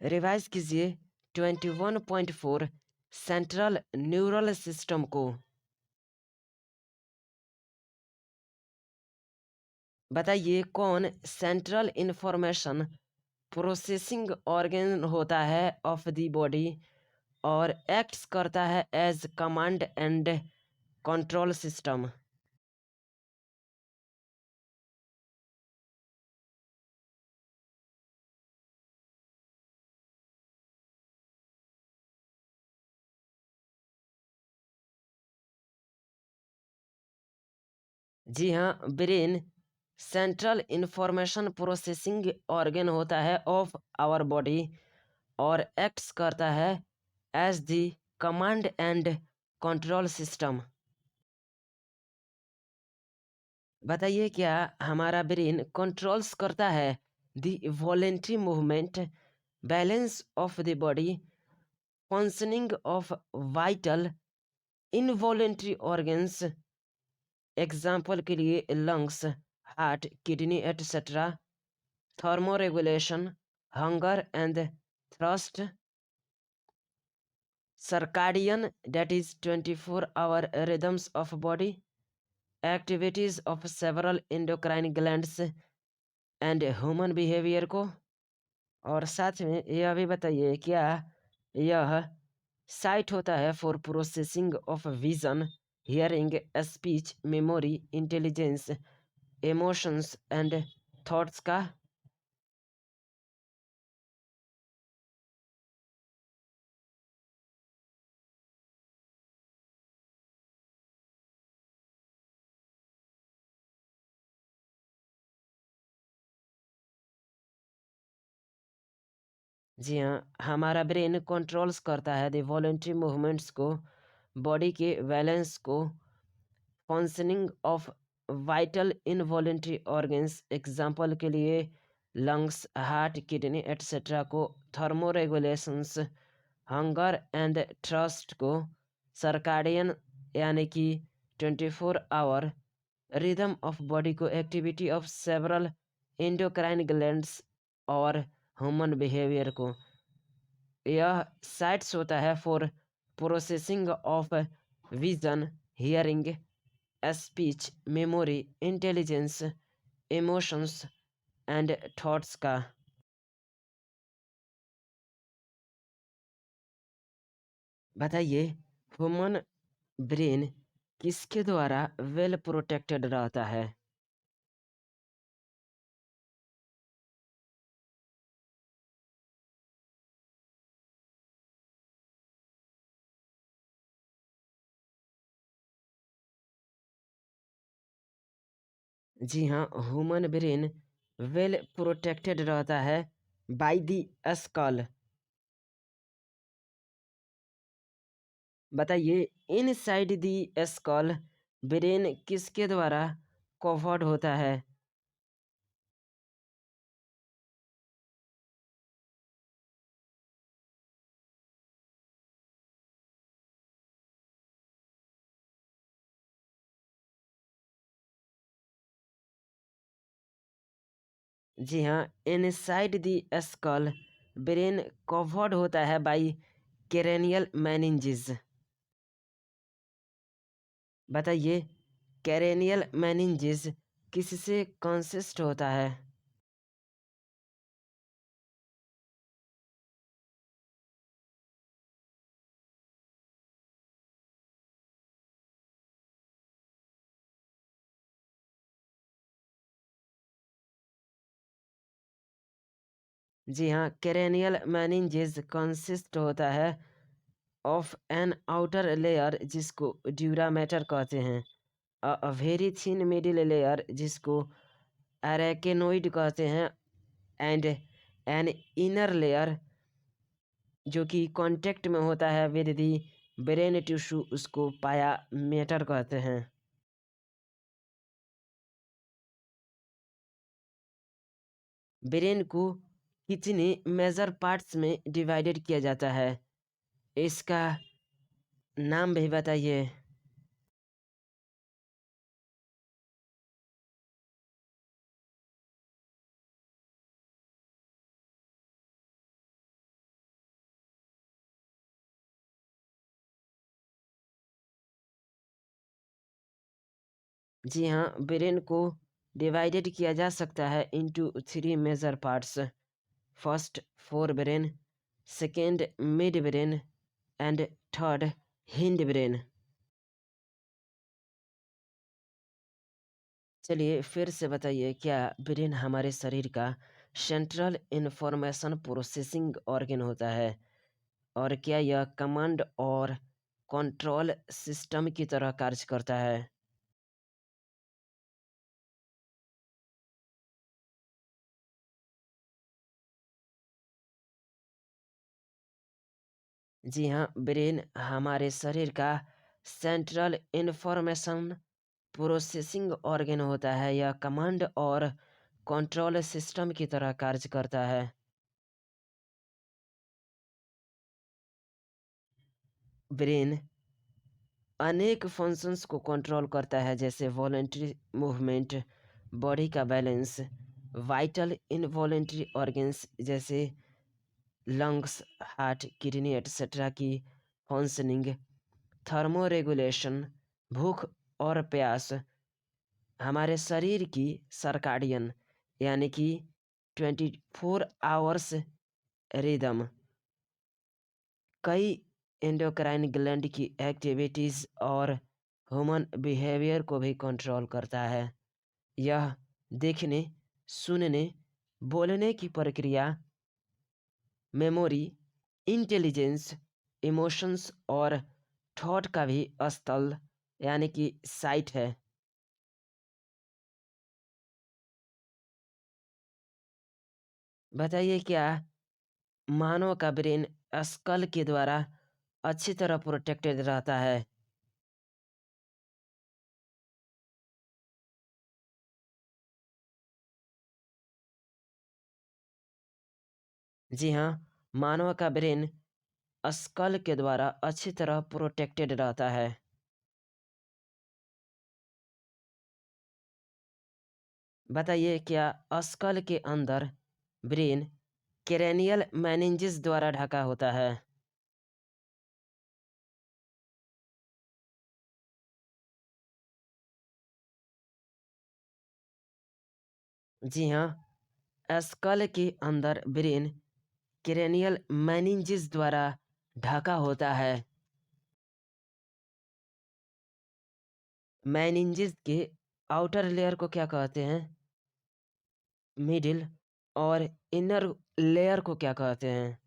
Revise कीजिए 21.4 central neural system को। बताइए कौन सेंट्रल इंफॉर्मेशन प्रोसेसिंग ऑर्गन होता है ऑफ द बॉडी और एक्ट्स करता है as command and control system. जी हाँ, brain central information processing organ होता है ऑफ आवर बॉडी और एक्ट्स करता है as the command and control system. बताइए क्या हमारा ब्रेन कंट्रोल्स करता है the voluntary movement, balance of the body, functioning of vital involuntary organs, example के लिए lungs, heart, kidney et cetera, thermoregulation, hunger and thirst, circadian that is 24-hour rhythms of body, activities of several endocrine glands and human behavior को। और साथ में यह भी बताइए क्या यह साइट होता है for processing of vision, hearing, speech, memory, intelligence, emotions and thoughts का। जी हाँ, हमारा ब्रेन कंट्रोल्स करता है द वॉलेंट्री मूवमेंट्स को, बॉडी के बैलेंस को, functioning of vital involuntary organs, example के लिए लंग्स, हार्ट, किडनी एटसेट्रा को, थर्मोरेगुलेशंस, हंगर एंड थ्रस्ट को, सर्काडियन यानी कि 24 आवर रिदम ऑफ बॉडी को, activity of several endocrine glands और ह्यूमन बिहेवियर को। यह साइट्स होता है for processing of vision, hearing, speech, memory, intelligence, emotions and thoughts का। बताइए ह्यूमन ब्रेन किसके द्वारा वेल प्रोटेक्टेड रहता है। जी हाँ, ह्यूमन ब्रेन वेल प्रोटेक्टेड रहता है बाय दी स्कल। बताइए इनसाइड दी स्कल ब्रेन किसके द्वारा कवर्ड होता है। जी हाँ, inside the skull brain covered होता है बाय कैरेनियल मेनिंजेस। बताइए कैरेनियल मेनिंजेस किससे कंसिस्ट होता है। जी हाँ, कैरेनियल मेनिंजेस कंसिस्ट होता है ऑफ एन आउटर लेयर जिसको ड्यूरामेटर कहते हैं, a very thin middle layer जिसको अरेकेनोइड कहते हैं, एंड एन इनर लेयर जो कि कांटेक्ट में होता है विद दी ब्रेन टिश्यू उसको पाया मेटर कहते हैं। ब्रेन को कितने मेजर पार्ट्स में डिवाइडेड किया जाता है, इसका नाम भी बताइए। जी हाँ, ब्रेन को डिवाइडेड किया जा सकता है into 3 major parts. First fore brain, second mid brain and third hind brain. चलिए फिर से बताइए, क्या ब्रेन हमारे शरीर का सेंट्रल इंफॉर्मेशन प्रोसेसिंग ऑर्गन होता है? और क्या यह कमांड और कंट्रोल सिस्टम की तरह कार्य करता है? जी हाँ, ब्रेन हमारे शरीर का सेंट्रल इंफॉर्मेशन प्रोसेसिंग ऑर्गन होता है। यह कमांड और कंट्रोल सिस्टम की तरह कार्य करता है। ब्रेन अनेक फंक्शंस को कंट्रोल करता है, जैसे वॉलेंट्री मूवमेंट, बॉडी का बैलेंस, वाइटल इनवॉलेंट्री ऑर्गन्स जैसे लंग्स, हार्ट, किडनी एटसेट्रा की फंक्शनिंग, थर्मोरेगुलेशन, भूख और प्यास, हमारे शरीर की सर्काडियन यानी कि 24 आवर्स रिदम, कई एंडोक्राइन ग्लैंड की एक्टिविटीज़ और ह्यूमन बिहेवियर को भी कंट्रोल करता है। यह देखने, सुनने, बोलने की प्रक्रिया, मेमोरी, इंटेलिजेंस, इमोशंस और थॉट का भी स्थल यानी कि साइट है। बताइए, क्या मानव का ब्रेन स्कल के द्वारा अच्छी तरह प्रोटेक्टेड रहता है? जी हाँ, मानव का ब्रेन स्कल के द्वारा अच्छी तरह प्रोटेक्टेड रहता है। बताइए, क्या स्कल के अंदर ब्रेन क्रेनियल मेनिंजेस द्वारा ढका होता है? जी हाँ, स्कल के अंदर ब्रेन क्रेनियल मेनिंजेस द्वारा ढका होता है। मेनिंजेस के आउटर लेयर को क्या कहते हैं? मिडिल। और इनर लेयर को क्या कहते हैं?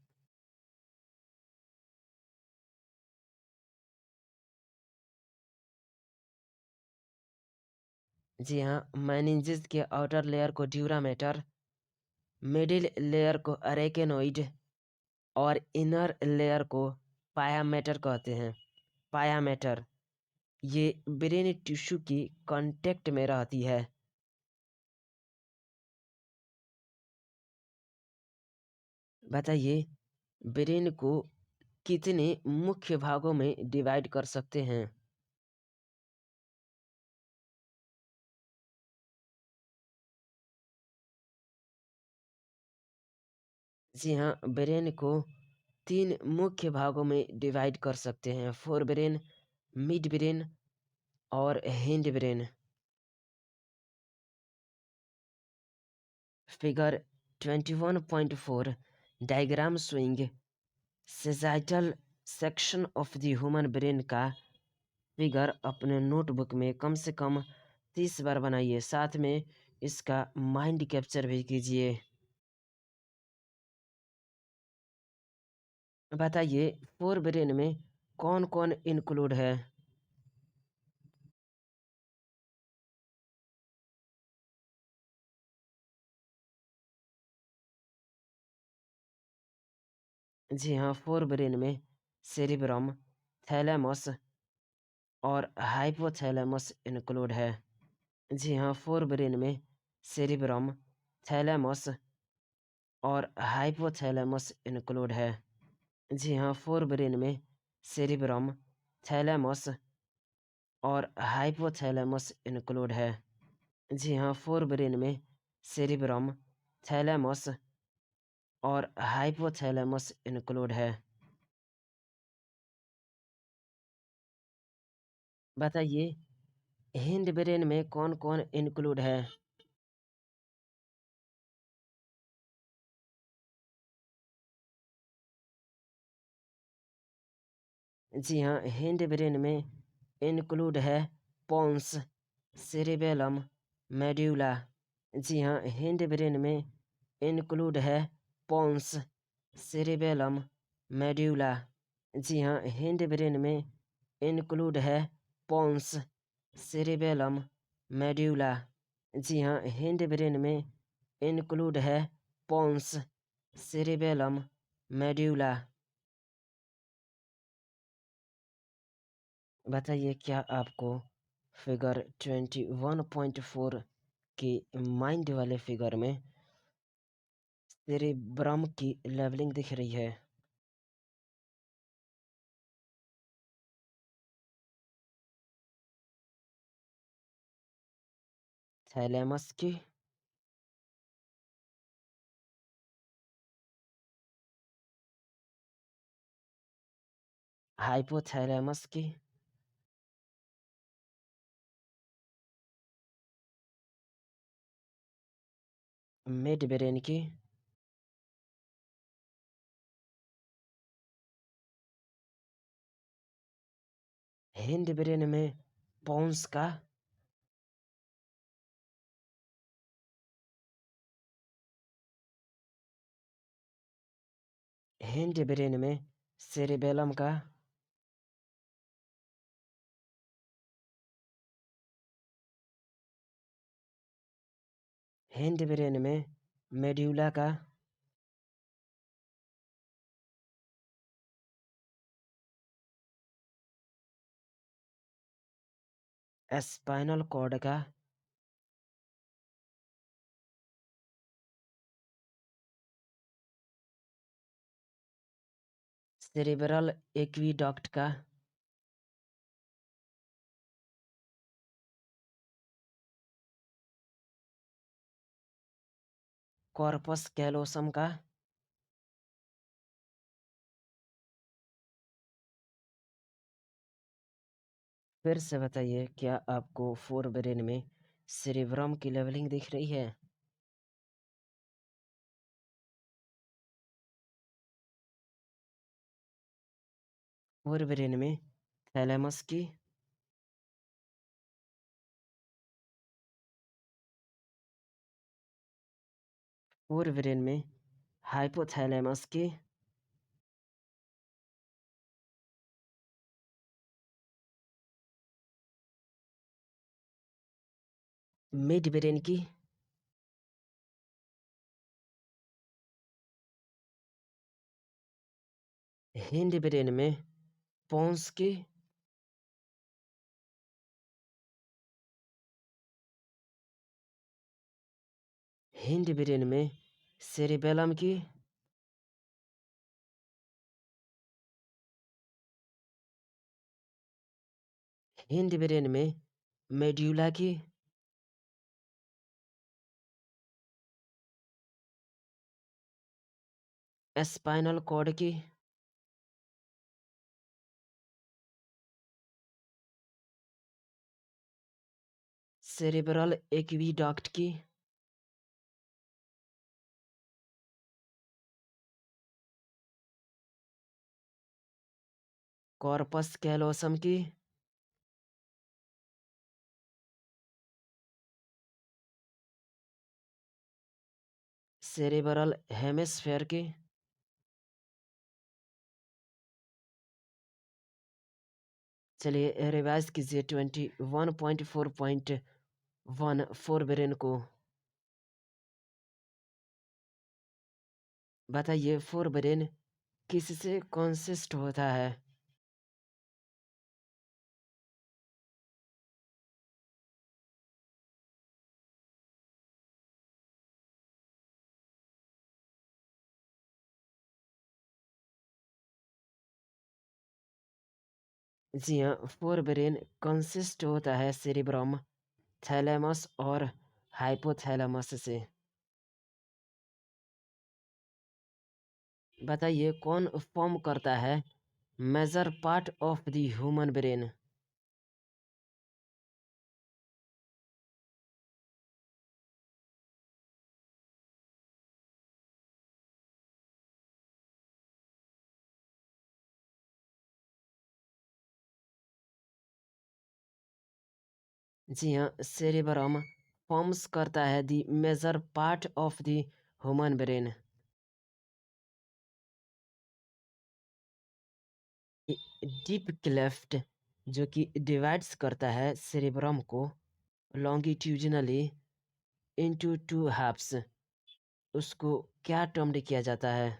जी हाँ, मेनिंजेस के आउटर लेयर को ड्यूरामेटर, मिडिल लेयर को अरेकेनोइड और इनर लेयर को पायामेटर कहते हैं। पायामेटर ये ब्रेन टिश्यू की कांटेक्ट में रहती है। बताइए, ब्रेन को कितने मुख्य भागों में डिवाइड कर सकते हैं? जी हाँ, ब्रेन को 3 मुख्य भागों में डिवाइड कर सकते हैं: फोर ब्रेन, मिड ब्रेन और hind brain. Figure 21.4 diagram showing sagittal section of the human brain का फिगर अपने नोटबुक में कम से कम 30 बार बनाइए, साथ में इसका माइंड कैप्चर भी कीजिए। बताइए, फोर ब्रेन में कौन कौन इंक्लूड है? जी हाँ, फोर ब्रेन में सेरिब्रम, थैलेमस और हाइपोथैलेमस इंक्लूड है। जी हाँ, फोर ब्रेन में सेरिब्रम, थैलेमस और हाइपोथैलेमस इंक्लूड है। जी हाँ, फोर ब्रेन में सेरिब्रम, थैलेमस और हाइपोथैलेमस इंक्लूड है। जी हाँ, फोर ब्रेन में सेरिब्रम, थैलेमस और हाइपोथैलेमस इंक्लूड है। बताइए, हिंड ब्रेन में कौन कौन इंक्लूड है? जी हाँ, हिंड ब्रेन में इंक्लूड है पोन्स, सेरिबेलम, मेड्यूला। जी हाँ, हिंड ब्रेन में इंक्लूड है पोन्स, सेरिबेलम, मेड्यूला। जी हाँ, हिंड ब्रेन में इंक्लूड है पोन्स, सेरिबेलम, मेड्यूला। जी हाँ, हिंड ब्रेन में इंक्लूड है पोन्स, सेरिबेलम, मेड्यूला। बताइए, क्या आपको फिगर 21.4 की माइंड वाले फिगर में सेरेब्रम की लेवलिंग दिख रही है? थैलेमस की, हाइपोथैलेमस की, मिड ब्रेन की, हिंड ब्रेन में पोन्स का, हिंड ब्रेन में सेरेबेलम का, हिंड ब्रेन में मेड्यूला का, स्पाइनल कॉर्ड का, सेरेब्रल एक्वीडक्ट का, कॉर्पस कैलोसम का, फिर से बताइए, क्या आपको फोर ब्रेन में सेरेब्रम की लेवलिंग दिख रही है? फोर ब्रेन में थैलेमस की, फोर ब्रेन में हाइपोथैलेमस की, मिड ब्रेन की, हिंड ब्रेन में पोन्स की, हिंड ब्रेन में सेरेबेलम की, हिंड ब्रेन में मेड्यूला की, स्पाइनल कॉर्ड की, सेरेब्रल एक्वीडक्ट की, कॉर्पस कैलोसम की, सेरेब्रल हेमिस्फेयर की, चलिए रिवाइज कीजिए 21.4.1 फोर ब्रेन को। बताइए, फोर ब्रेन किससे कंसिस्ट होता है? जी हाँ, फोर ब्रेन कंसिस्ट होता है सेरिब्रम, थैलेमस और हाइपोथैलेमस से। बताइए, कौन फॉर्म करता है major part of the human brain? जी हाँ, सेरेब्रम फॉर्म्स करता है the major part of the human brain. Deep cleft जो कि डिवाइड्स करता है सेरेब्रम को लॉन्गिट्यूडिनली इनटू टू हाफ्स, उसको क्या टर्म्ड किया जाता है?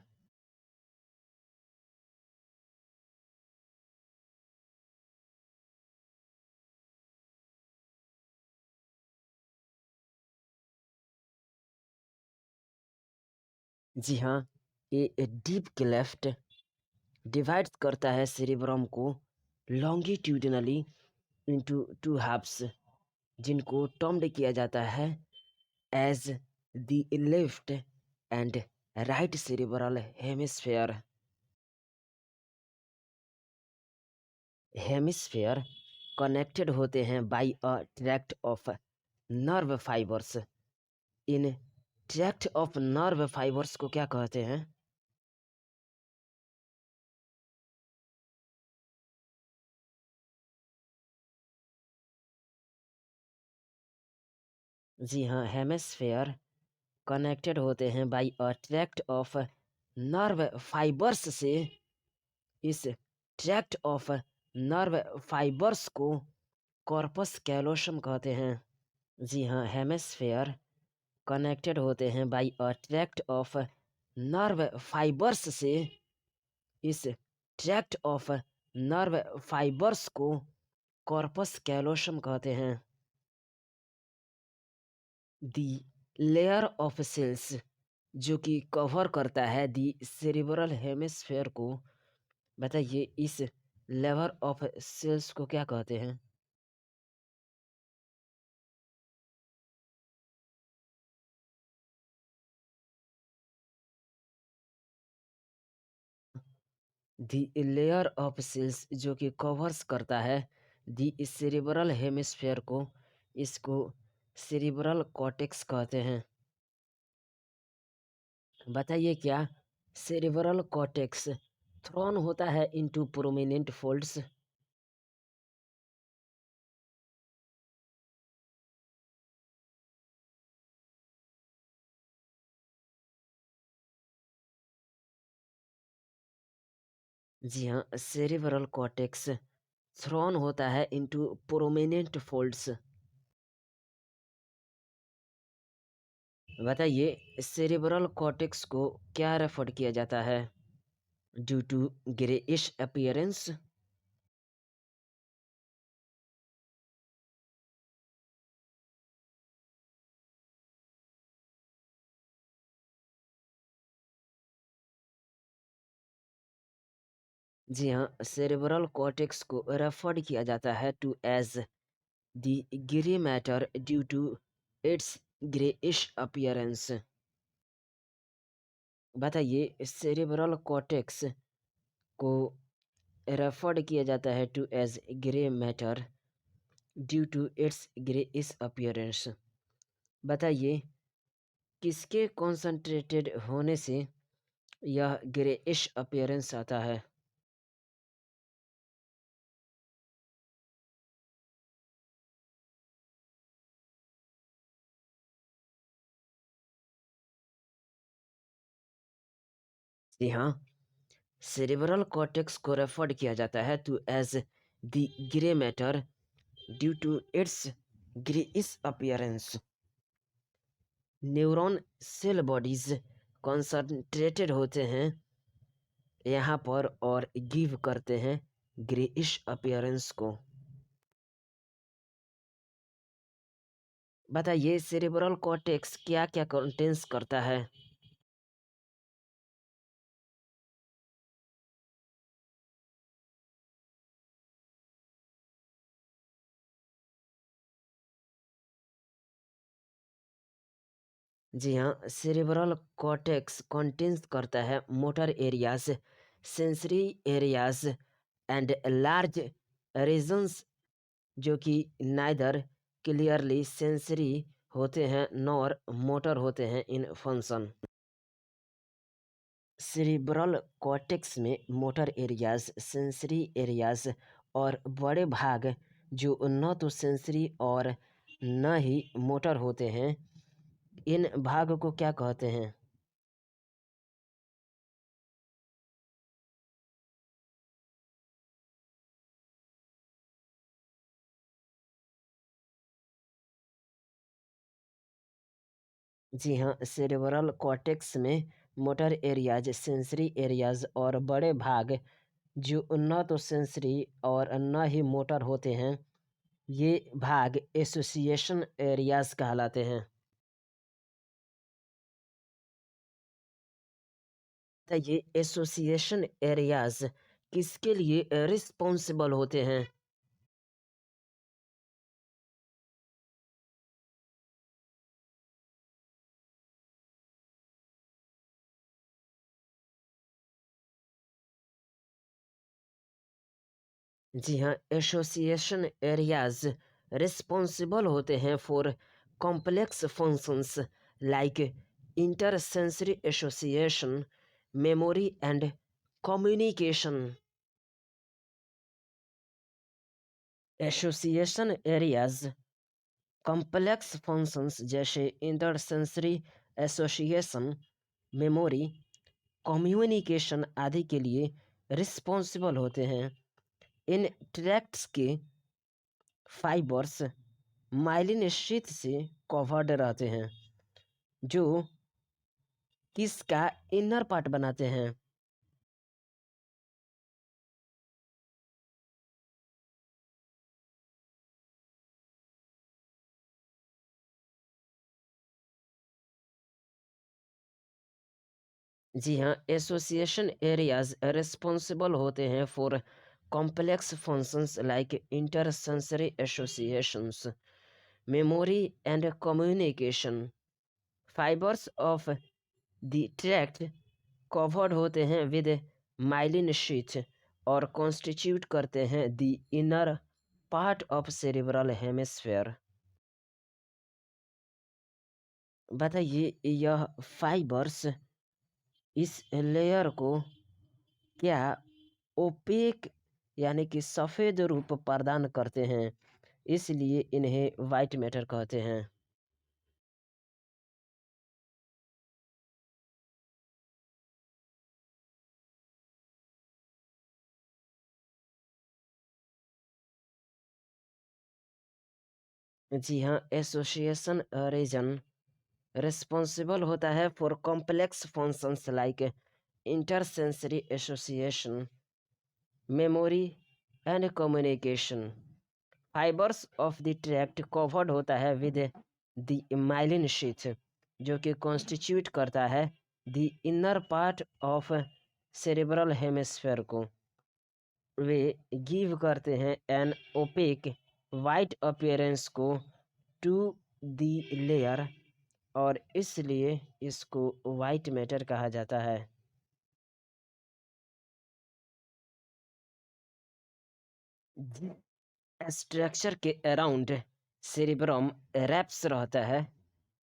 जी हाँ, ये डीप क्लेफ्ट डिवाइड्स करता है सेरेब्रम को लॉन्गिट्यूडिनली इनटू टू हाफ्स, जिनको टर्म्ड किया जाता है as the left and right cerebral hemisphere. Hemisphere connected होते हैं by a tract of nerve fibres. इन ट्रैक्ट ऑफ नर्व फाइबर्स को क्या कहते हैं? जी हाँ, हेमिस्फेयर कनेक्टेड होते हैं by a tract of nerve fibres से। इस ट्रैक्ट ऑफ नर्व फाइबर्स को कॉर्पस कैलोसम कहते हैं। जी हाँ, हेमिस्फेयर कनेक्टेड होते हैं by a tract of nerve fibres से। इस ट्रैक्ट ऑफ नर्व फाइबर्स को कॉर्पस कैलोसम कहते हैं। दी लेयर ऑफ सेल्स जो कि कवर करता है दी सेरिब्रल हेमिस्फेयर को, बताइए इस लेयर ऑफ सेल्स को क्या कहते हैं? दी लेयर ऑफ सेल्स जो कि कवर्स करता है दी सेरिब्रल हेमिस्फेयर को, इसको सेरिब्रल कॉर्टेक्स कहते हैं। बताइए क्या सेरिब्रल कॉर्टेक्स थ्रोन होता है इनटू प्रोमिनेंट फोल्ड्स? जी हाँ, सेरिब्रल कॉर्टेक्स थ्रोन होता है इनटू प्रोमिनेंट फोल्ड्स। बताइए सेरिब्रल कॉर्टेक्स को क्या रेफर किया जाता है? Due to greyish appearance? जी हाँ, सेरेब्रल कॉर्टेक्स को रेफर किया जाता है to as the grey matter due to its greyish appearance. बताइए सेरेब्रल कॉर्टेक्स को रेफर किया जाता है to as grey matter due to its greyish appearance. बताइए किसके कॉन्सेंट्रेटेड होने से यह ग्रेइश अपीयरेंस आता है? जी हाँ, सेरेब्रल कॉर्टेक्स को रेफर किया जाता है to as the grey matter due to its greyish appearance. Neuron cell bodies concentrated होते हैं यहाँ पर और गिव करते हैं ग्रेइश अपीयरेंस को। बताइए सेरेब्रल कॉर्टेक्स क्या क्या कंटेंस करता है? जी हाँ, सेरेब्रल कॉर्टेक्स कंटेंस करता है motor areas, sensory areas and large regions जो कि नाइदर क्लियरली सेंसरी होते हैं नॉर मोटर होते हैं इन फंक्शन। सेरिब्रल कॉर्टेक्स में मोटर एरियाज, सेंसरी एरियाज और बड़े भाग जो न तो सेंसरी और न ही मोटर होते हैं, इन भाग को क्या कहते हैं? जी हाँ, सेरेब्रल कॉर्टेक्स में मोटर एरियाज, सेंसरी एरियाज और बड़े भाग जो न तो सेंसरी और न ही मोटर होते हैं, ये भाग एसोसिएशन एरियाज कहलाते हैं। तो ये एसोसिएशन एरियाज किसके लिए रिस्पॉन्सिबल होते हैं? जी हाँ, एसोसिएशन एरियाज रिस्पॉन्सिबल होते हैं for complex functions like intersensory association, memory and communication. Association areas complex functions जैसे इंटरसेंसरी एसोसिएशन, मेमोरी, कम्युनिकेशन आदि के लिए रिस्पॉन्सिबल होते हैं। इन ट्रैक्ट्स के फाइबर्स माइलिन शीथ से कवर्ड रहते हैं, जो किसका इनर पार्ट बनाते हैं? जी हाँ, एसोसिएशन एरियाज रिस्पॉन्सिबल होते हैं for complex functions like intersensory associations, memory and communication. Fibres of the tract covered होते हैं विद माइलिन शीथ और कॉन्स्टिट्यूट करते हैं the inner part of cerebral hemisphere. बताइए, यह फाइबर्स इस लेयर को क्या ओपेक यानी कि सफ़ेद रूप प्रदान करते हैं, इसलिए इन्हें वाइट मैटर कहते हैं। जी हाँ, एसोसिएशन रीजन रिस्पॉन्सिबल होता है for complex functions like intersensory association, memory and communication. Fibres of the tract covered होता है विद द माइलिन शीथ, जो कि कॉन्स्टिट्यूट करता है the inner part of cerebral hemisphere को। वे गिव करते हैं एन ओपेक वाइट अपीयरेंस को टू द लेयर, और इसलिए इसको वाइट मैटर कहा जाता है। स्ट्रक्चर के अराउंड सेरिब्रम रैप्स रहता है,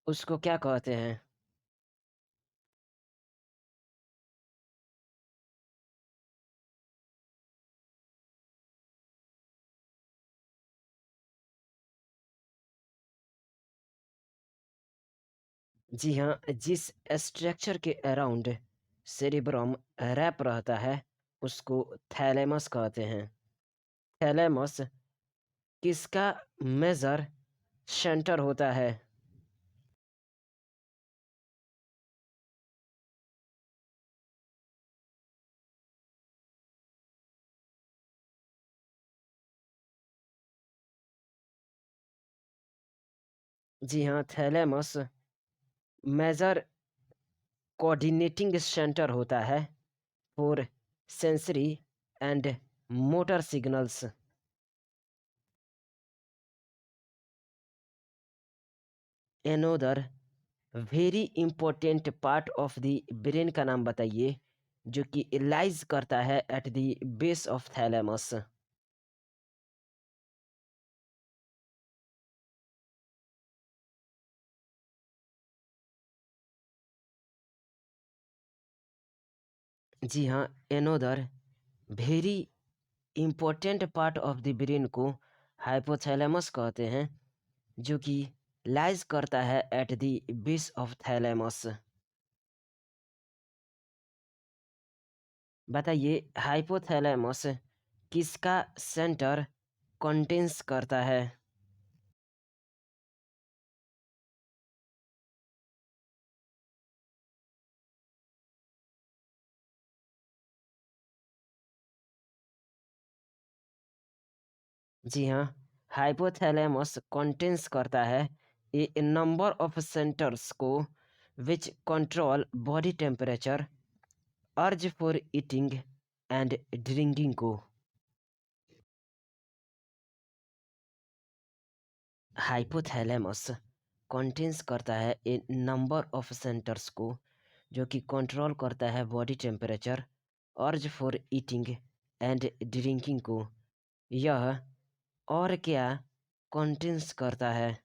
उसको क्या कहते हैं? जी हाँ, जिस स्ट्रक्चर के अराउंड सेरिब्रम रैप रहता है, उसको थैलेमस कहते हैं। थैलेमस किसका मेजर सेंटर होता है? जी हाँ, थैलेमस मेजर कोऑर्डिनेटिंग सेंटर होता है for sensory and motor signals. Another very important part of the brain का नाम बताइए, जो कि लाइज करता है at the base of thalamus. जी हाँ, another very important part of the brain को हाइपोथैलेमस कहते हैं, जो कि लाइज करता है at the base of thalamus. बताइए, हाइपोथैलेमस किसका सेंटर कंटेन्स करता है? जी हाँ, हाइपोथैलेमस कंटेन्स करता है ए नंबर ऑफ सेंटर्स को which control body temperature, urge for eating and drinking को। हाइपोथैलेमस कंटेन्स करता है ए नंबर ऑफ सेंटर्स को जो कि कंट्रोल करता है body temperature, urge for eating and drinking को। यह और क्या कंटेन्स करता है?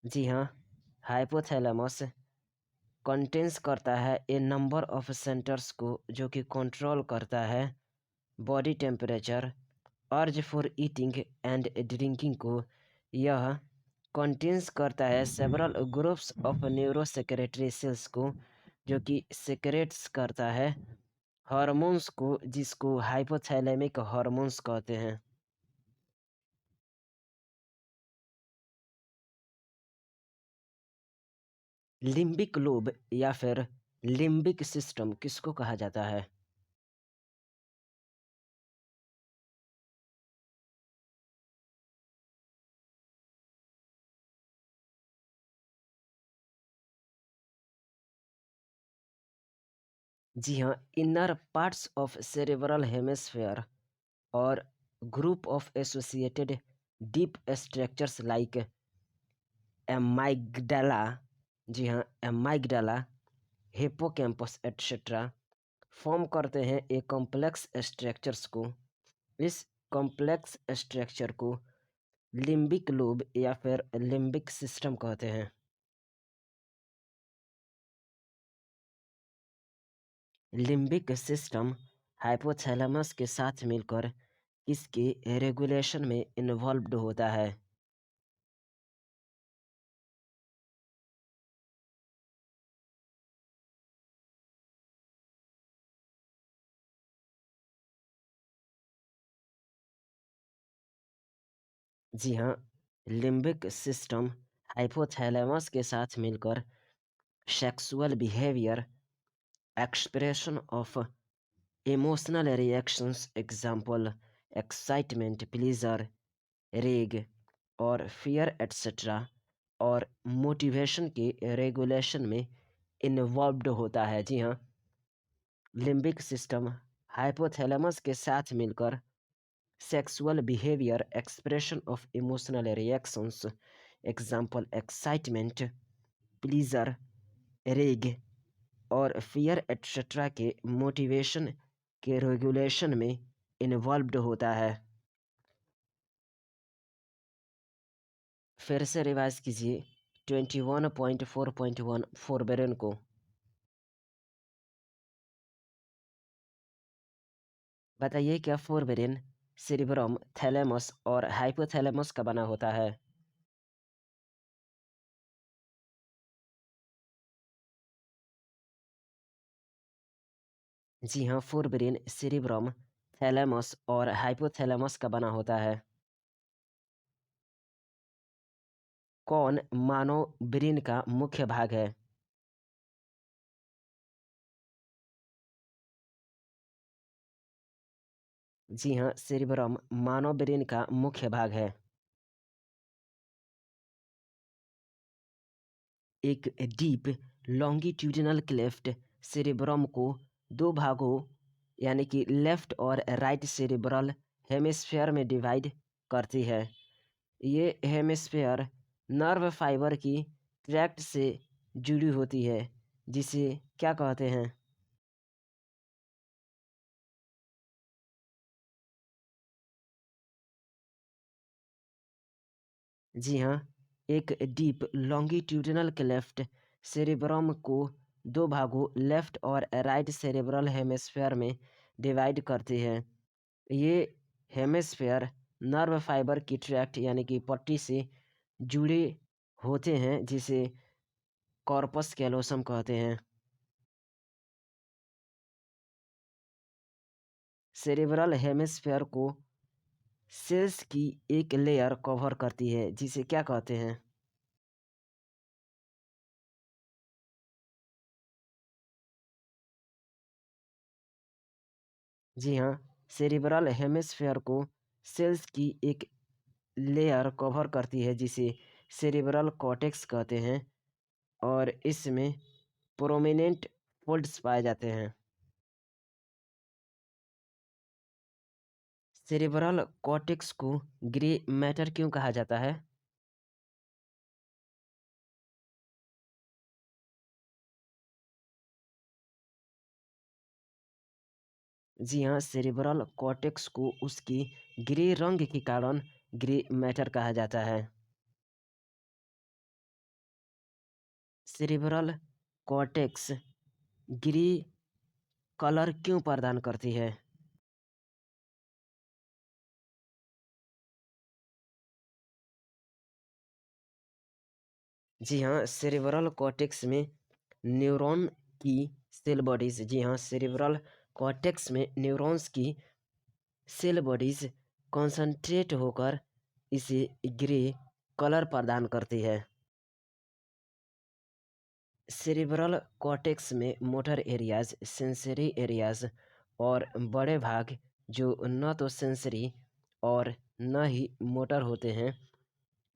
जी हाँ, हाइपोथैलेमस कंटेन्स करता है ए नंबर ऑफ सेंटर्स को जो कि कंट्रोल करता है body temperature, urge for eating and drinking को। यह कंटेन्स करता है several groups of neurosecretory cells को जो कि सेक्रेट्स करता है हार्मोन्स को, जिसको हाइपोथैलेमिक हार्मोन्स कहते हैं। लिम्बिक लोब या फिर लिम्बिक सिस्टम किसको कहा जाता है? जी हाँ, inner parts of cerebral hemisphere और group of associated deep structures like amygdala, जी हाँ, एमाइगडाला, हिप्पोकैम्पस एटसेट्रा फॉर्म करते हैं ए कॉम्प्लेक्स स्ट्रक्चर्स को। इस कॉम्प्लेक्स स्ट्रक्चर को लिम्बिक लोब या फिर लिम्बिक सिस्टम कहते हैं। लिम्बिक सिस्टम हाइपोथैलेमस के साथ मिलकर किसके रेगुलेशन में इन्वॉल्व्ड होता है? जी हाँ, लिम्बिक सिस्टम हाइपोथैलेमस के साथ मिलकर sexual behaviour, expression of emotional reactions example excitement, pleaser, रेग और फियर एटसेट्रा और मोटिवेशन के रेगुलेशन में इन्वॉल्व्ड होता है। जी हाँ, लिम्बिक सिस्टम हाइपोथैलेमस के साथ मिलकर sexual behaviour, expression of emotional reactions example excitement, pleaser, रेग और फियर एटसेट्रा के मोटिवेशन के रेगुलेशन में इन्वॉल्व्ड होता है। फिर से रिवाइज कीजिए 21.4.1 फोरबेरन को। बताइए, क्या फोरबेरन सेरिब्रम, थैलेमस और हाइपोथैलेमस का बना होता है? जी हाँ, फोरब्रेन सेरिब्रम, थैलेमस और हाइपोथैलेमस का बना होता है। कौन मानव ब्रेन का मुख्य भाग है? जी हाँ, सेरिब्रम मानव ब्रेन का मुख्य भाग है। एक डीप लॉन्गिट्यूडिनल क्लेफ्ट सेरिब्रम को दो भागों यानी कि लेफ्ट और राइट सेरिब्रल हेमिस्फेयर में डिवाइड करती है। ये हेमिस्फेयर नर्व फाइबर की ट्रैक्ट से जुड़ी होती है, जिसे क्या कहते हैं? जी हाँ, एक डीप लॉन्गिट्यूडिनल क्लेफ्ट सेरेब्रम को दो भागों लेफ्ट और राइट सेरेब्रल हेमिस्फेयर में डिवाइड करती है। ये हेमिस्फेयर नर्व फाइबर की ट्रैक्ट यानी कि पट्टी से जुड़े होते हैं जिसे कॉर्पस कैलोसम कहते हैं। सेरेब्रल हेमिस्फेयर को सेल्स की एक लेयर कवर करती है जिसे क्या कहते हैं? जी हाँ, सेरेब्रल हेमिस्फेयर को सेल्स की एक लेयर कवर करती है जिसे सेरेब्रल कॉर्टेक्स कहते हैं और इसमें प्रोमिनेंट फोल्ड्स पाए जाते हैं। सेरेब्रल कॉर्टेक्स को ग्रे मैटर क्यों कहा जाता है? जी हाँ, सेरेब्रल कॉर्टेक्स को उसकी ग्रे रंग के कारण ग्रे मैटर कहा जाता है। सेरेब्रल कॉर्टेक्स ग्रे कलर क्यों प्रदान करती है? जी हाँ, सेरेब्रल कॉर्टेक्स में न्यूरॉन की सेल बॉडीज जी हाँ, सेरेब्रल कॉर्टेक्स में न्यूरॉन्स की सेल बॉडीज कॉन्सेंट्रेट होकर इसे ग्रे कलर प्रदान करती है। सेरेब्रल कॉर्टेक्स में मोटर एरियाज, सेंसरी एरियाज और बड़े भाग जो न तो सेंसरी और न ही मोटर होते हैं,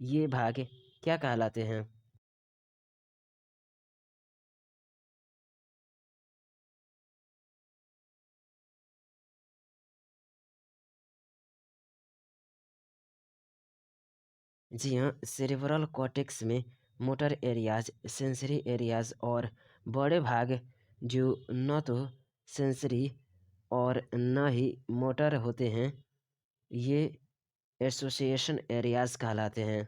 ये भाग क्या कहलाते हैं? जी हाँ, सेरेब्रल कॉर्टेक्स में मोटर एरियाज, सेंसरी एरियाज और बड़े भाग जो न तो सेंसरी और न ही मोटर होते हैं, ये एसोसिएशन एरियाज कहलाते हैं।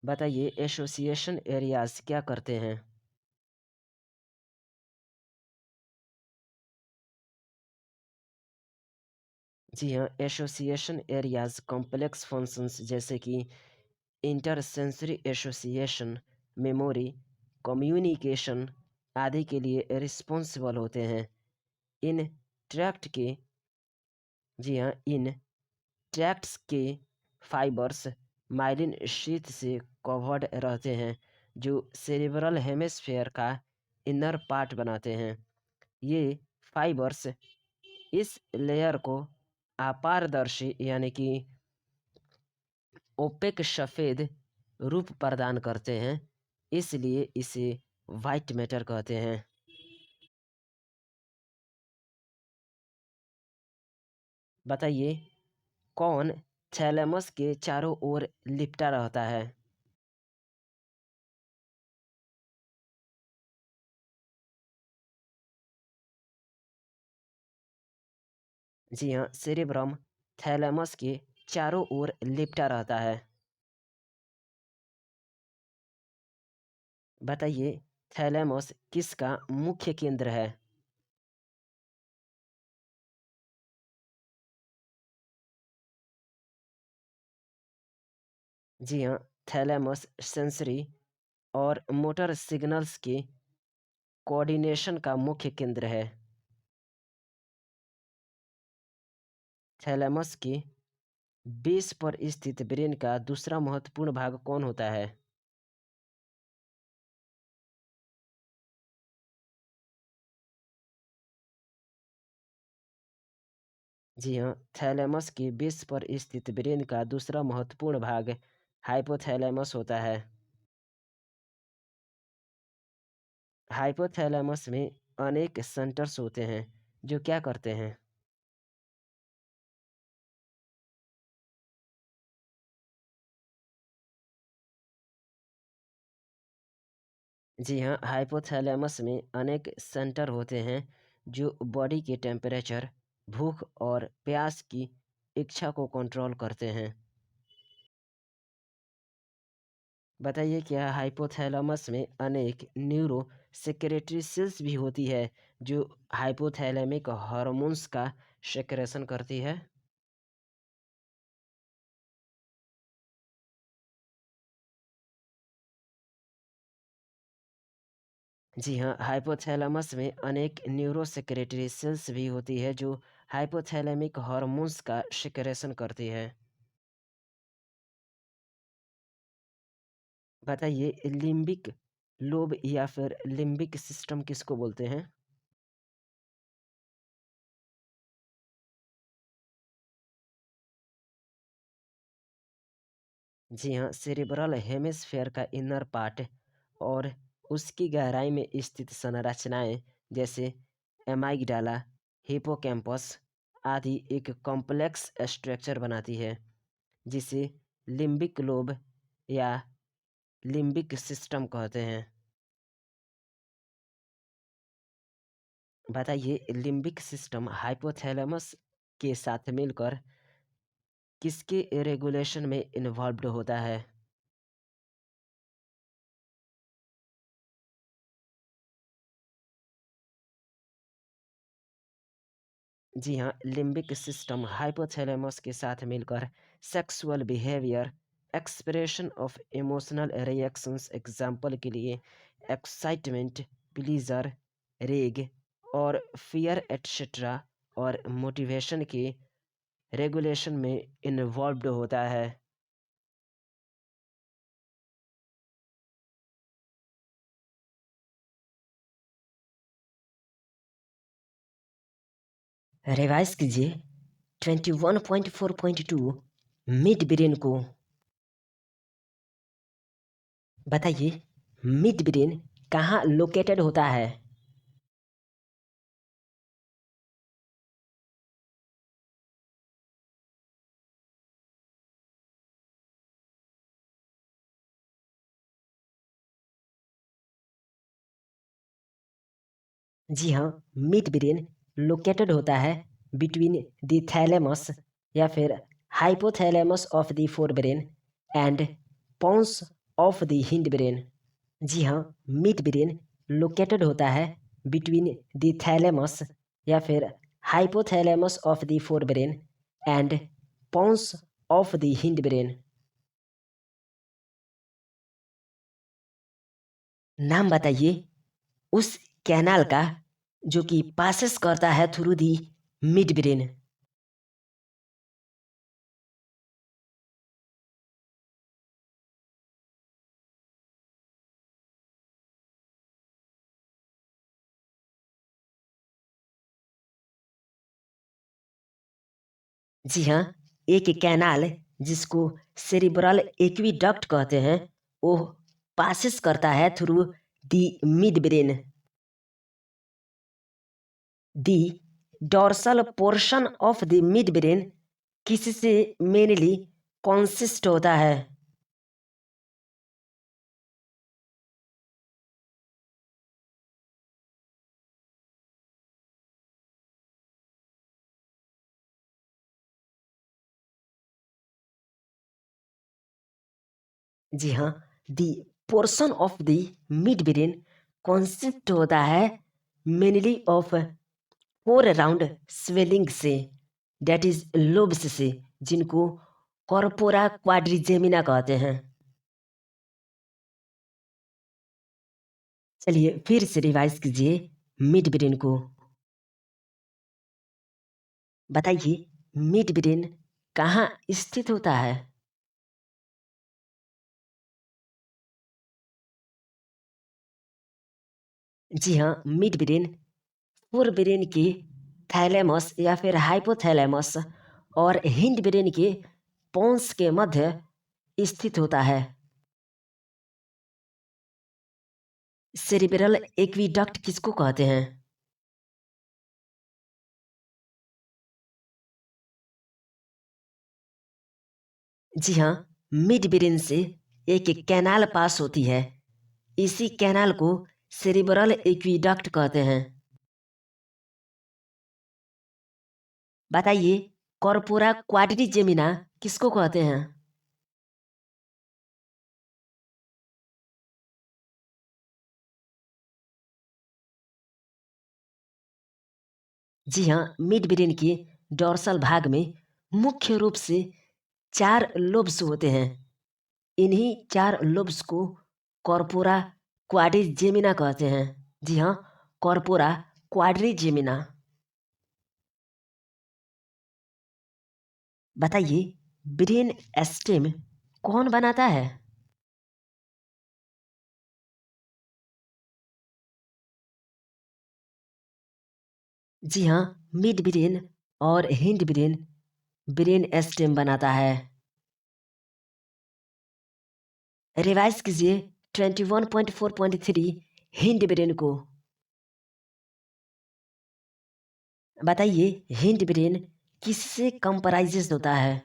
बताइए एसोसिएशन एरियाज क्या करते हैं? जी हाँ, एसोसिएशन एरियाज कॉम्प्लेक्स फंक्शंस जैसे कि इंटरसेंसरी एसोसिएशन, मेमोरी, कम्युनिकेशन आदि के लिए रिस्पॉन्सिबल होते हैं। इन ट्रैक्ट के जी हाँ, इन ट्रैक्ट्स के फाइबर्स माइलिन शीथ से कवर्ड रहते हैं जो सेरेब्रल हेमिस्फेयर का इनर पार्ट बनाते हैं। ये फाइबर्स इस लेयर को अपारदर्शी यानी कि ओपेक सफ़ेद रूप प्रदान करते हैं, इसलिए इसे वाइट मैटर कहते हैं। बताइए कौन थैलेमस के चारों ओर लिपटा रहता है? जी हाँ, सेरेब्रम थैलेमस के चारों ओर लिपटा रहता है। बताइए थैलेमस किसका मुख्य केंद्र है? जी हाँ, थैलेमस सेंसरी और मोटर सिग्नल्स के कोऑर्डिनेशन का मुख्य केंद्र है। थैलेमस के बेस पर स्थित ब्रेन का दूसरा महत्वपूर्ण भाग कौन होता है? जी हाँ, थैलेमस के बेस पर स्थित ब्रेन का दूसरा महत्वपूर्ण भाग हाइपोथैलेमस होता है। हाइपोथैलेमस में अनेक सेंटर्स होते हैं जो क्या करते हैं? जी हाँ, हाइपोथैलेमस में अनेक सेंटर होते हैं जो बॉडी के टेम्परेचर, भूख और प्यास की इच्छा को कंट्रोल करते हैं। बताइए क्या हाइपोथैलेमस में अनेक न्यूरो सेक्रेटरी सेल्स भी होती है जो हाइपोथैलेमिक हार्मोन्स का सेक्रेशन करती है? जी हाँ, हाइपोथैलेमस में अनेक न्यूरो सेक्रेटरी सेल्स भी होती है जो हाइपोथैलेमिक हार्मोन्स का सेक्रेशन करती है। बताइए लिम्बिक लोब या फिर लिम्बिक सिस्टम किसको बोलते हैं? जी हाँ, सेरेब्रल हेमिस्फेयर का इनर पार्ट और उसकी गहराई में स्थित संरचनाएं जैसे एमाइगडाला, हिपोकैम्पस आदि एक कॉम्प्लेक्स स्ट्रक्चर बनाती है जिसे लिम्बिक लोब या लिम्बिक सिस्टम कहते हैं। बताइए लिम्बिक सिस्टम हाइपोथैलेमस के साथ मिलकर किसके रेगुलेशन में इन्वॉल्व्ड होता है? जी हाँ, लिम्बिक सिस्टम हाइपोथैलेमस के साथ मिलकर sexual behaviour, expression of emotional reactions example के लिए एक्साइटमेंट, प्लीजर, रेग और फियर एटसेट्रा और मोटिवेशन के रेगुलेशन में इन्वॉल्व्ड होता है। रिवाइज कीजिए 21.4.2 मिड ब्रेन को। बताइए मिड ब्रेन कहाँ लोकेटेड होता है? जी हाँ, मिड ब्रेन लोकेटेड होता है बिटवीन द थैलेमस या फिर hypothalamus of the fore brain and pons of the hind brain. जी हाँ, मिड ब्रेन लोकेटेड होता है बिटवीन द थैलेमस या फिर hypothalamus of the fore brain and pons of the hind brain. नाम बताइए उस कैनाल का जो कि पासेस करता है थ्रू दी मिड ब्रेन। जी हाँ, एक कैनाल जिसको सेरिब्रल एक्विडक्ट कहते हैं वो पासेस करता है through the midbrain. The dorsal portion of the midbrain किससे मेनली कॉन्सिस्ट होता है? जी हाँ, the portion of the midbrain consist होता है mainly of four round swelling से, डेट इज लोब्स से, जिनको कॉर्पोरा क्वाड्रिजेमिना कहते हैं। चलिए फिर से रिवाइज कीजिए मिड ब्रेन को। बताइए मिड ब्रेन कहाँ स्थित होता है? जी हाँ, मिड ब्रेन फोर ब्रेन के थैलेमस या फिर हाइपोथैलेमस और हिंड ब्रेन के पोन्स के मध्य स्थित होता है। सेरिब्रल एक्विडक्ट किसको कहते हैं? जी हाँ, मिड ब्रेन से एक कैनाल पास होती है, इसी कैनाल को सेरिब्रल एक्विडक्ट कहते हैं। बताइए कॉर्पोरा क्वाड्रिजेमिना किसको कहते हैं? जी हाँ, मिड ब्रेन के डोर्सल भाग में मुख्य रूप से 4 लोब्स होते हैं। इन्हीं 4 लोब्स को कॉर्पोरा क्वाड्रिजेमिना कहते हैं। जी हाँ, कॉर्पोरा क्वाड्रिजेमिना। बताइए, ब्रेन स्टेम कौन बनाता है? जी हाँ, मिड ब्रेन और हिंड ब्रेन ब्रेन स्टेम बनाता है। रिवाइज कीजिए 21.4.3 हिंड ब्रेन को। बताइए, हिंड ब्रेन किससे कंप्राइजेस होता है?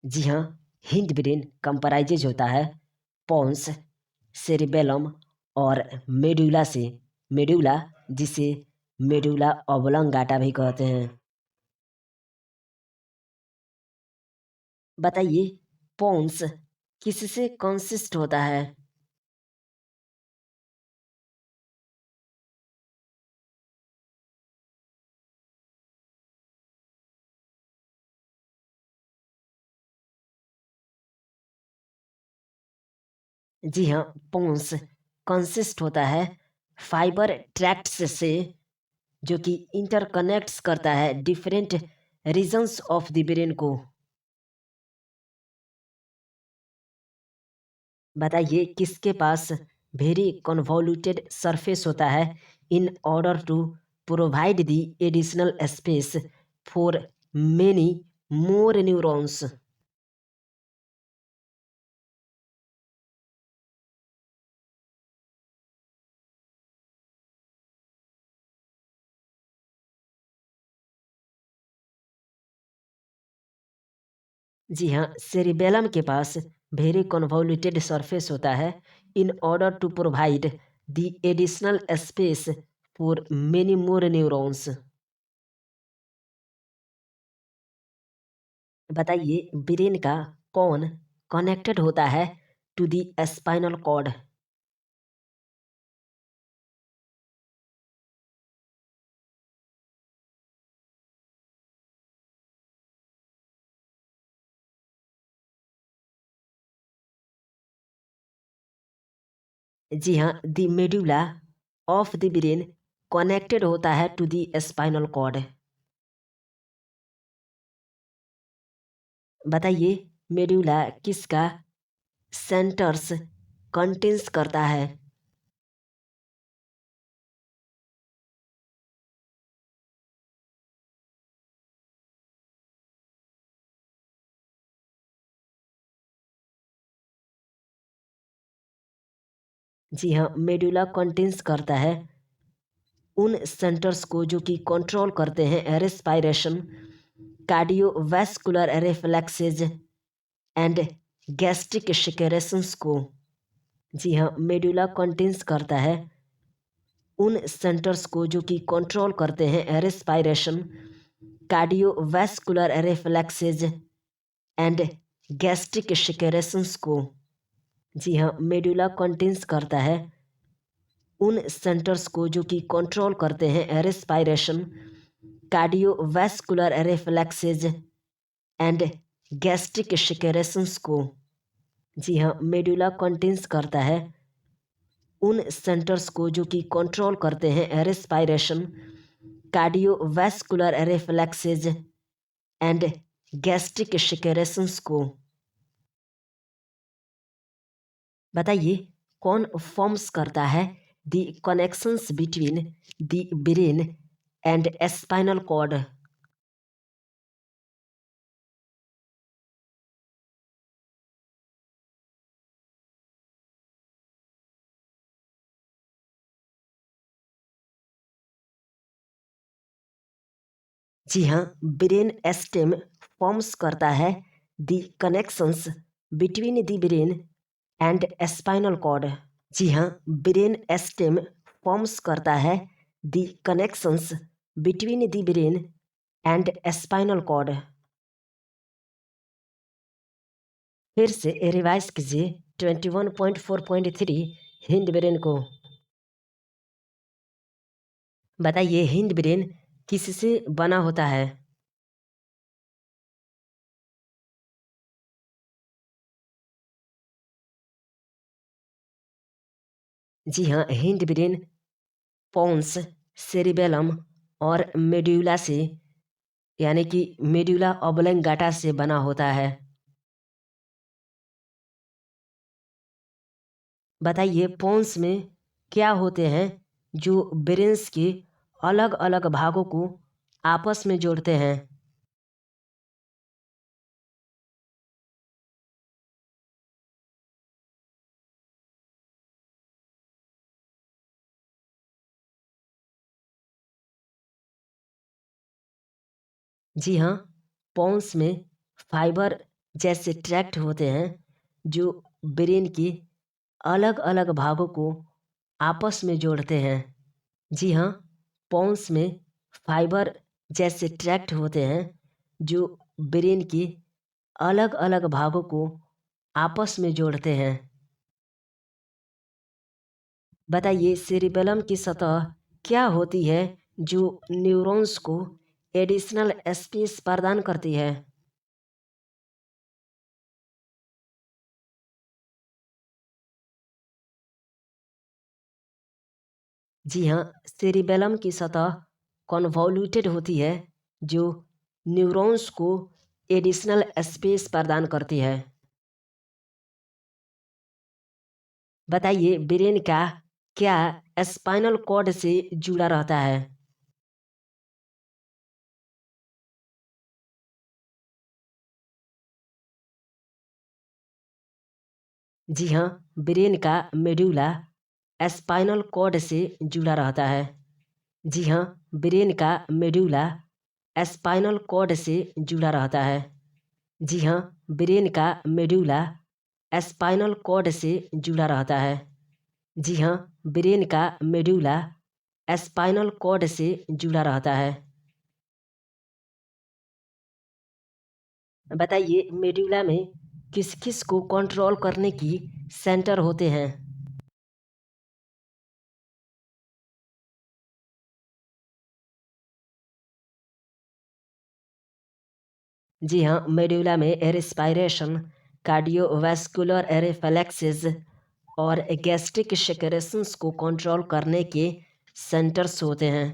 जी हाँ, हिंड ब्रेन कंप्राइजेज होता है पोन्स, सेरिबेलम और मेडुला से। मेडुला, जिसे मेडुला ऑब्लोंगाटा भी कहते हैं। बताइए, पोन्स किससे कंसिस्ट होता है? जी हाँ, पोन्स कंसिस्ट होता है फाइबर ट्रैक्ट्स से, जो कि इंटरकनेक्ट्स करता है different regions of the brain को। बताइए, किसके पास वेरी कन्वोल्यूटेड सरफेस होता है in order to provide the additional space for many more neurons? जी हाँ, सेरिबेलम के पास वेरी कन्वोल्यूटेड सरफेस होता है in order to provide the additional space for many more neurons. बताइए, ब्रेन का कौन कनेक्टेड होता है टू द स्पाइनल कॉर्ड? जी हाँ, the medulla of the brain connected होता है टू द स्पाइनल कॉर्ड। बताइए, मेडुला किसका सेंटर्स कंटेंस करता है? जी हाँ, मेडुला कंटेंस करता है उन सेंटर्स को जो कि कंट्रोल करते हैं respiration, cardiovascular reflexes and gastric secretions को। जी हाँ, मेडुला कंटेंस करता है उन सेंटर्स को जो कि कंट्रोल करते हैं respiration, cardiovascular reflexes and gastric secretions को। जी हाँ, मेडुला कंटेंस करता है उन सेंटर्स को जो कि कंट्रोल करते हैं respiration, cardiovascular reflexes and gastric secretions को। जी हाँ, मेडुला कंटेंस करता है उन सेंटर्स को जो कि कंट्रोल करते हैं respiration, cardiovascular reflexes and gastric secretions को। बताइए, कौन फॉर्म्स करता है the connections between the brain and spinal cord? जी हाँ, ब्रेन स्टेम फॉर्म्स करता है the connections between the brain and spinal cord. जी हाँ, ब्रेन स्टेम फॉर्म्स करता है the connections between the brain and spinal cord. फिर से रिवाइज कीजिए 21.4.3 हिंड ब्रेन को। बताइए हिंड ब्रेन किससे बना होता है? जी हाँ, हिंड ब्रेन पोन्स, सेरिबेलम और मेड्यूला से यानी कि मेड्यूला ऑब्लंगाटा से बना होता है। बताइए पोन्स में क्या होते हैं जो ब्रेन्स के अलग अलग भागों को आपस में जोड़ते हैं? जी हाँ, पोन्स में फाइबर जैसे ट्रैक्ट होते हैं जो ब्रेन के अलग अलग भागों को आपस में जोड़ते हैं। जी हाँ, पोन्स में फाइबर जैसे ट्रैक्ट होते हैं जो ब्रेन के अलग अलग भागों को आपस में जोड़ते हैं। बताइए सेरिबेलम की सतह क्या होती है जो न्यूरॉन्स को एडिशनल स्पेस प्रदान करती है? जी हाँ, सेरिबेलम की सतह कॉन्वोल्यूटेड होती है जो न्यूरॉन्स को एडिशनल स्पेस प्रदान करती है। बताइए ब्रेन का क्या स्पाइनल कॉर्ड से जुड़ा रहता है? जी हाँ, ब्रेन का मेडुला स्पाइनल कॉर्ड से जुड़ा रहता है। जी हाँ, ब्रेन का मेडुला स्पाइनल कॉर्ड से जुड़ा रहता है। जी हाँ, ब्रेन का मेडुला स्पाइनल कॉर्ड से जुड़ा रहता है। जी हाँ, ब्रेन का मेडुला स्पाइनल कॉर्ड से जुड़ा रहता है। बताइए मेडुला में किस किस को कंट्रोल करने की सेंटर होते हैं? जी हाँ, मेडुला में रेस्पिरेशन, कार्डियोवास्कुलर रिफ्लेक्सेस और गैस्ट्रिक सेक्रेशंस को कंट्रोल करने के सेंटर्स होते हैं।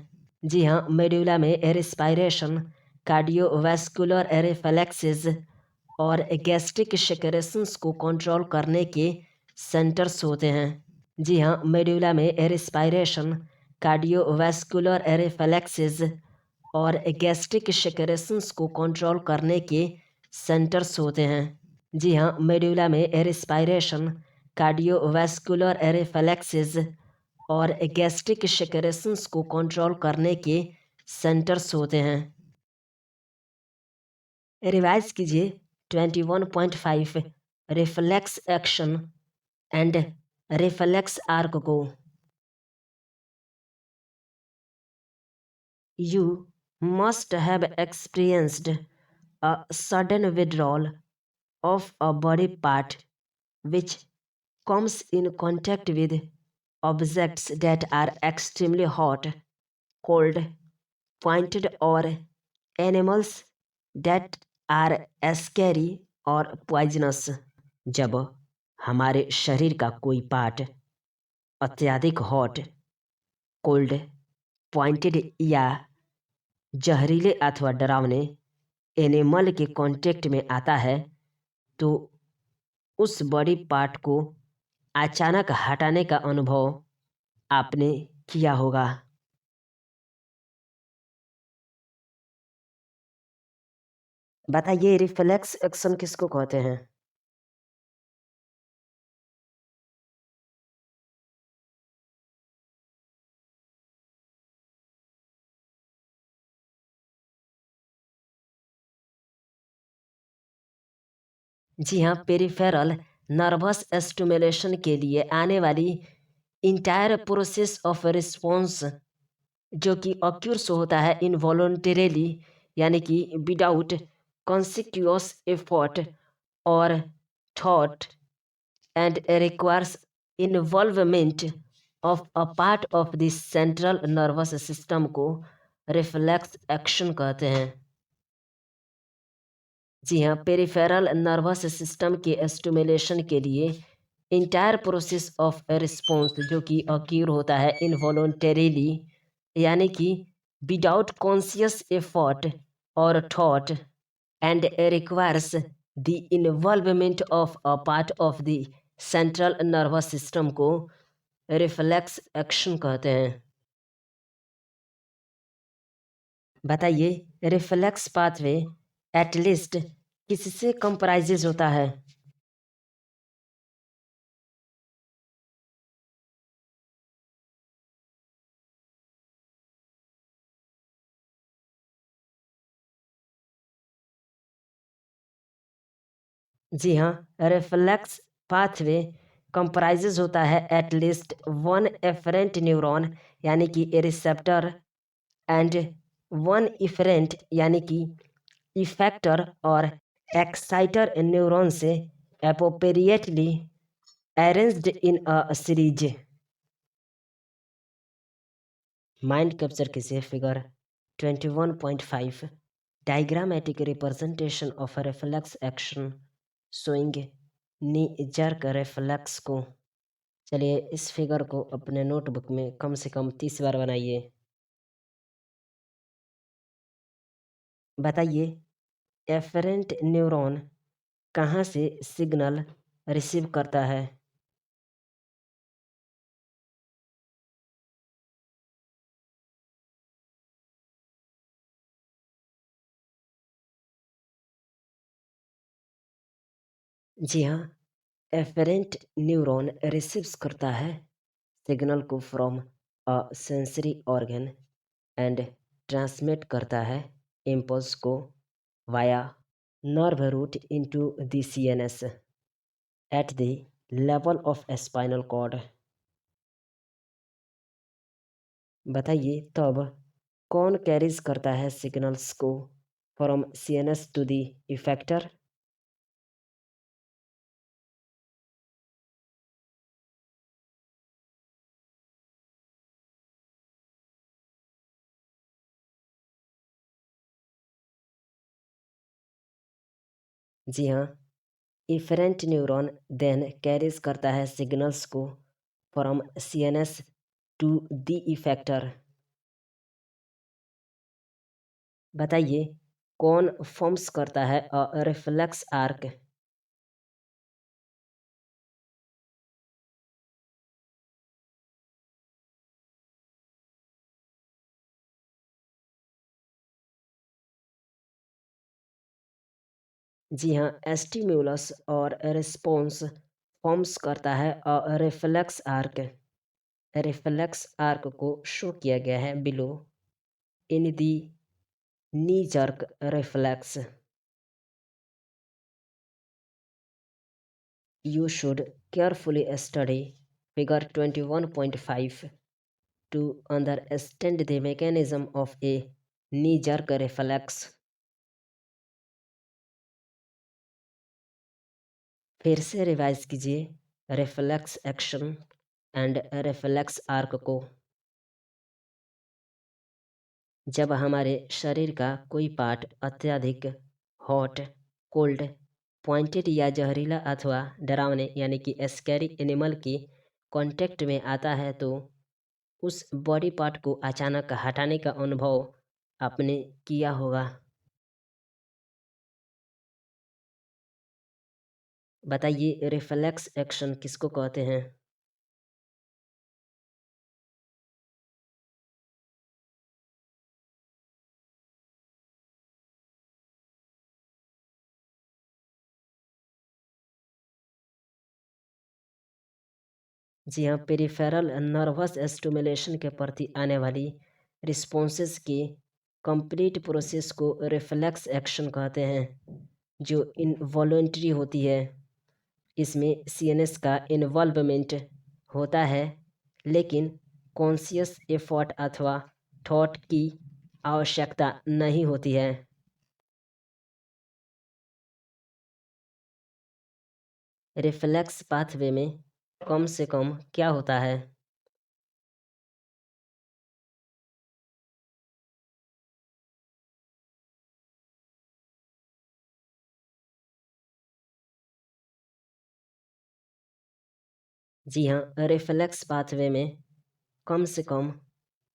जी हाँ, मेडुला में रेस्पिरेशन, कार्डियोवास्कुलर रिफ्लेक्सेस और गैस्ट्रिक सेक्रेशंस को कंट्रोल करने के सेंटर्स होते हैं। जी हाँ, मेडुला में रेस्पिरेशन, कार्डियोवास्कुलर रिफ्लेक्सेस और गैस्ट्रिक सेक्रेशंस को कंट्रोल करने के सेंटर्स होते हैं। जी हाँ, मेडुला में रेस्पिरेशन, कार्डियोवास्कुलर रिफ्लेक्सेस और गैस्ट्रिक सेक्रेशंस को कंट्रोल करने के सेंटर्स होते हैं। रिवाइज कीजिए 21.5 reflex action and reflex arc को। You must have experienced a sudden withdrawal of a body part which comes in contact with objects that are extremely hot, cold, pointed, or animals that are scary or poisonous. जब हमारे शरीर का कोई part अत्यधिक hot, cold, pointed या जहरीले अथवा डरावने एनिमल के कांटेक्ट में आता है तो उस बॉडी पार्ट को अचानक हटाने का अनुभव आपने किया होगा। बताइए रिफ्लेक्स एक्शन किसको कहते हैं? जी हाँ, पेरिफेरल नर्वस स्टिमुलेशन के लिए आने वाली इंटायर प्रोसेस ऑफ रिस्पॉन्स जो कि ऑक्यूर्स होता है इनवॉलंटरीली यानी कि विदाउट कॉन्सिक्यूस एफर्ट और thought and requires involvement of a part of the central nervous system को रिफ्लेक्स एक्शन कहते हैं। जी हाँ, पेरिफेरल नर्वस सिस्टम के स्टिमुलेशन के लिए इंटायर प्रोसेस ऑफ रिस्पॉन्स जो कि अक्यूर होता है इनवॉलंटरीली, यानी कि विदाउट कॉन्शियस एफर्ट और thought, and requires the involvement of a part of the central nervous system को रिफ्लेक्स एक्शन कहते हैं। बताइए, रिफ्लेक्स पाथवे एटलीस्ट किससे कंप्राइजेज होता है? जी हाँ, रिफ्लेक्स पाथवे कंप्राइजेज होता है एटलीस्ट वन एफरेंट न्यूरॉन यानी कि रिसेप्टर एंड वन इफरेंट यानी कि इफेक्टर और एक्साइटर न्यूरॉन से appropriately arranged in a series. Mind capture किसे figure 21.5 diagrammatic representation of reflex action showing knee jerk reflex को। चलिए इस फिगर को अपने नोटबुक में कम से कम 30 बार बनाइए। बताइए, एफरेंट न्यूरॉन कहाँ से सिग्नल रिसीव करता है? जी हाँ, एफरेंट न्यूरॉन रिसीव्स करता है सिग्नल को from a sensory organ and transmit करता है इम्पल्स को via nerve root into the CNS at the level of spinal cord. बताइए, तब कौन कैरीज करता है सिग्नल्स को from CNS to the effector? जी हाँ, इफरेंट न्यूरॉन देन कैरीज करता है सिग्नल्स को from CNS to the effector. बताइए, कौन फॉर्म्स करता है अ रिफ्लेक्स आर्क? जी हाँ, स्टिम्युलस और रिस्पॉन्स फॉर्म्स करता है a reflex arc. Reflex arc को शो किया गया है below in the knee jerk reflex. You should carefully study figure 21.5 to understand the mechanism of a knee-jerk reflex। फिर से रिवाइज कीजिए reflex action and reflex arc को। जब हमारे शरीर का कोई पार्ट अत्यधिक हॉट, कोल्ड, पॉइंटेड या जहरीला अथवा डरावने यानी कि स्कैरी एनिमल की कांटेक्ट में आता है तो उस बॉडी पार्ट को अचानक हटाने का अनुभव आपने किया होगा। बताइए, रिफ्लेक्स एक्शन किसको कहते हैं? जी हाँ, पेरिफेरल नर्वस स्टिमुलेशन के प्रति आने वाली रिस्पॉन्सेस की कंप्लीट प्रोसेस को रिफ्लेक्स एक्शन कहते हैं जो इनवॉलंटरी होती है। इसमें सीएनएस का इन्वॉल्वमेंट होता है लेकिन कॉन्शियस एफर्ट अथवा थॉट की आवश्यकता नहीं होती है। रिफ्लेक्स पाथवे में कम से कम क्या होता है? जी हाँ, रिफ्लेक्स पाथवे में कम से कम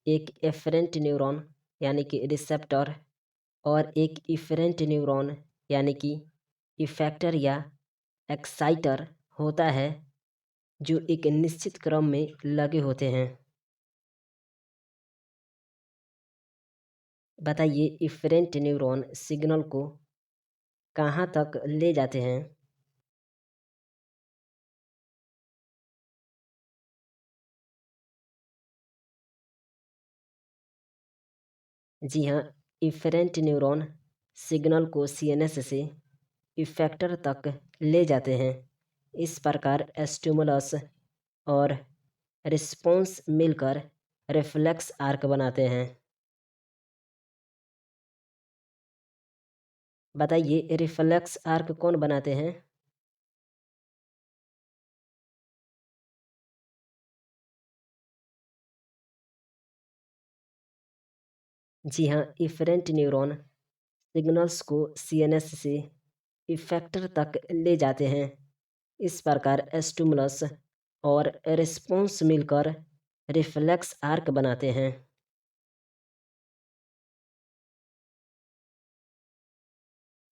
एक एफरेंट न्यूरॉन यानी कि रिसेप्टर और एक इफरेंट न्यूरॉन यानी कि इफेक्टर या एक्साइटर होता है, जो एक निश्चित क्रम में लगे होते हैं। बताइए, इफरेंट न्यूरॉन सिग्नल को कहाँ तक ले जाते हैं? जी हाँ, इफरेंट न्यूरॉन सिग्नल को सीएनएस से इफेक्टर तक ले जाते हैं। इस प्रकार स्टिमुलस और रिस्पॉन्स मिलकर रिफ्लेक्स आर्क बनाते हैं। बताइए, रिफ्लेक्स आर्क कौन बनाते हैं? जी हाँ, इफरेंट न्यूरॉन सिग्नल्स को सीएनएस से इफेक्टर तक ले जाते हैं। इस प्रकार स्टिमुलस और रिस्पॉन्स मिलकर रिफ्लेक्स आर्क बनाते हैं।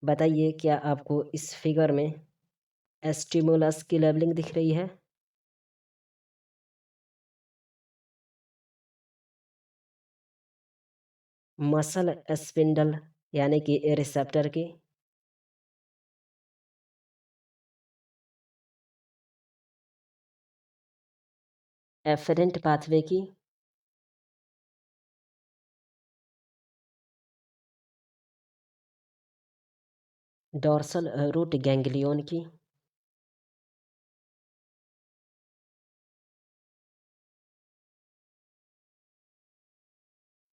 बताइए, क्या आपको इस फिगर में स्टिमुलस की लेबलिंग दिख रही है? मसल स्पिंडल यानी कि रिसेप्टर की, एफरेंट पाथवे की, डोर्सल रूट गैंग्लियन की,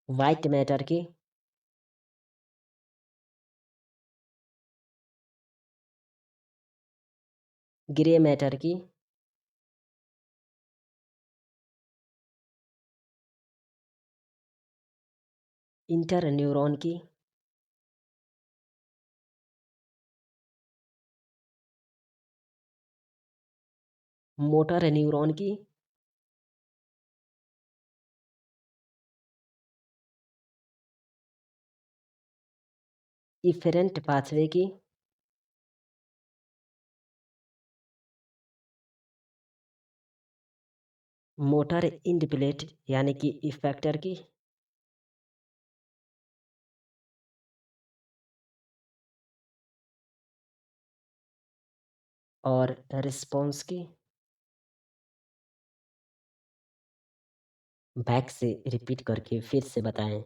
वाइट मैटर की, ग्रे मैटर की, इंटर न्यूरॉन की, मोटर न्यूरॉन की, इफेरेंट पाथवे की, मोटर इंडप्लेट यानी कि इफेक्टर की, और रिस्पॉन्स की। बैक से रिपीट करके फिर से बताएं।